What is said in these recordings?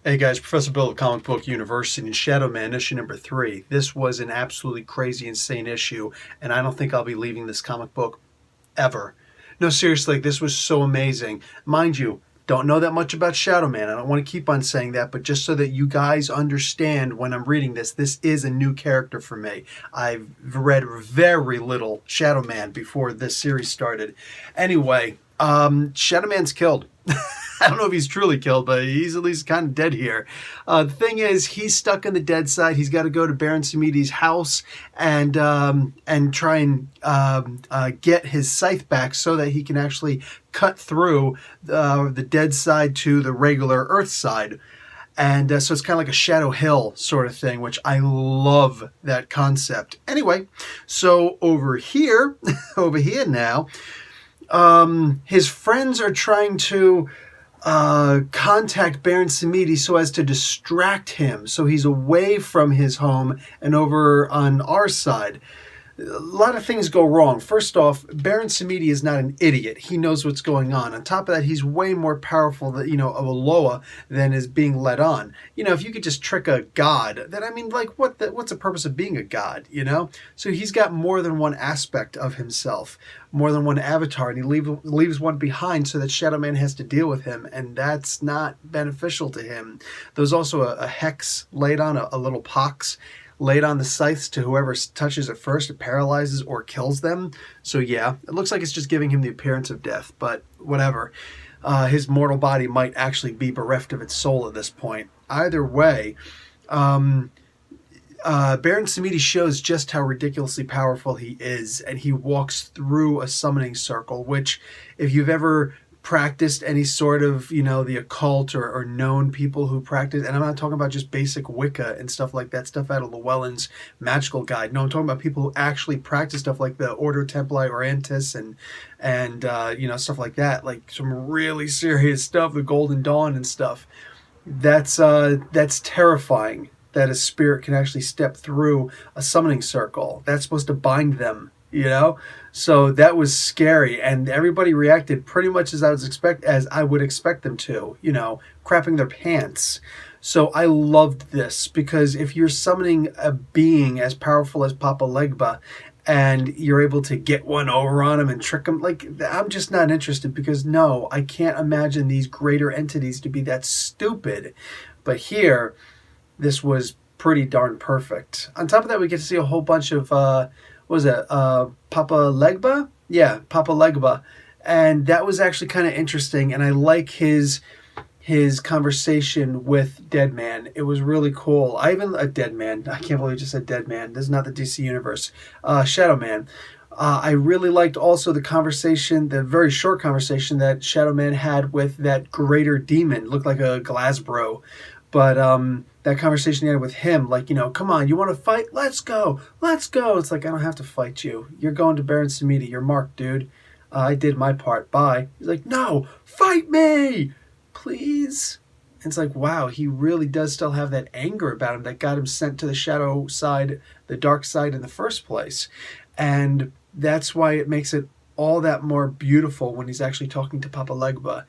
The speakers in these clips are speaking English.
Hey guys, Professor Bill of Comic Book University and Shadowman, issue number 3. This was an absolutely crazy, insane issue, and I don't think I'll be leaving this comic book ever. No, seriously, this was so amazing. Mind you, don't know that much about Shadowman. I don't want to keep on saying that, but just so that you guys understand when I'm reading this, this is a new character for me. I've read very little Shadowman before this series started. Anyway, Shadowman's killed. I don't know if he's truly killed, but he's at least kind of dead here. The thing is, he's stuck on the dead side. He's got to go to Baron Samedi's house and try and get his scythe back so that he can actually cut through the dead side to the regular Earth side. And so it's kind of like a Shadow Hill sort of thing, which I love that concept. Anyway, so over here, now, his friends are trying to contact Baron Samedi so as to distract him, so he's away from his home and over on our side. A lot of things go wrong. First off, Baron Samedi is not an idiot. He knows what's going on. On top of that, he's way more powerful than, of a Loa than is being led on. If you could just trick a god, then what's the purpose of being a god, So he's got more than one aspect of himself, more than one avatar, and he leaves one behind so that Shadowman has to deal with him, and that's not beneficial to him. There's also a hex laid on, a little pox laid on the scythes to whoever touches it first. It paralyzes or kills them. So yeah, it looks like it's just giving him the appearance of death, but whatever. His mortal body might actually be bereft of its soul at this point. Either way, Baron Samedi shows just how ridiculously powerful he is, and he walks through a summoning circle, which, if you've ever practiced any sort of, the occult or known people who practice, and I'm not talking about just basic Wicca and stuff like that, stuff out of Llewellyn's Magical Guide. No, I'm talking about people who actually practice stuff like the Ordo Templi Orientis and stuff like that, like some really serious stuff, the Golden Dawn and stuff. That's terrifying that a spirit can actually step through a summoning circle. That's supposed to bind them, So that was scary, and everybody reacted pretty much as I would expect them to, crapping their pants. So I loved this, because if you're summoning a being as powerful as Papa Legba and you're able to get one over on him and trick him, I'm just not interested, because no, I can't imagine these greater entities to be that stupid. But here, this was pretty darn perfect. On top of that, we get to see a whole bunch of Papa Legba? Yeah, Papa Legba. And that was actually kind of interesting, and I like his conversation with Deadman. It was really cool. Deadman. I can't believe I just said Deadman. This is not the DC Universe. Shadowman. I really liked also the very short conversation that Shadowman had with that greater demon. Looked like a Glasbro. But that conversation he had with him, come on, you want to fight? Let's go. It's like, I don't have to fight you. You're going to Baron Samedi. You're marked, dude. I did my part. Bye. He's like, no, fight me, please. And it's like, wow, he really does still have that anger about him that got him sent to the shadow side, the dark side in the first place. And that's why it makes it all that more beautiful when he's actually talking to Papa Legba.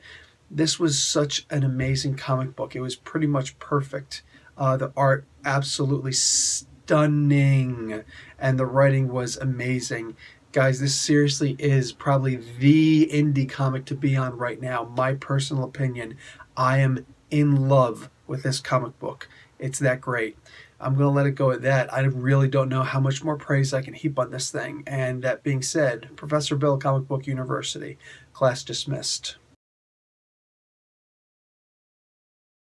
This was such an amazing comic book. It was pretty much perfect. The art, absolutely stunning. And the writing was amazing. Guys, this seriously is probably the indie comic to be on right now. My personal opinion. I am in love with this comic book. It's that great. I'm going to let it go at that. I really don't know how much more praise I can heap on this thing. And that being said, Professor Bill, Comic Book University. Class dismissed.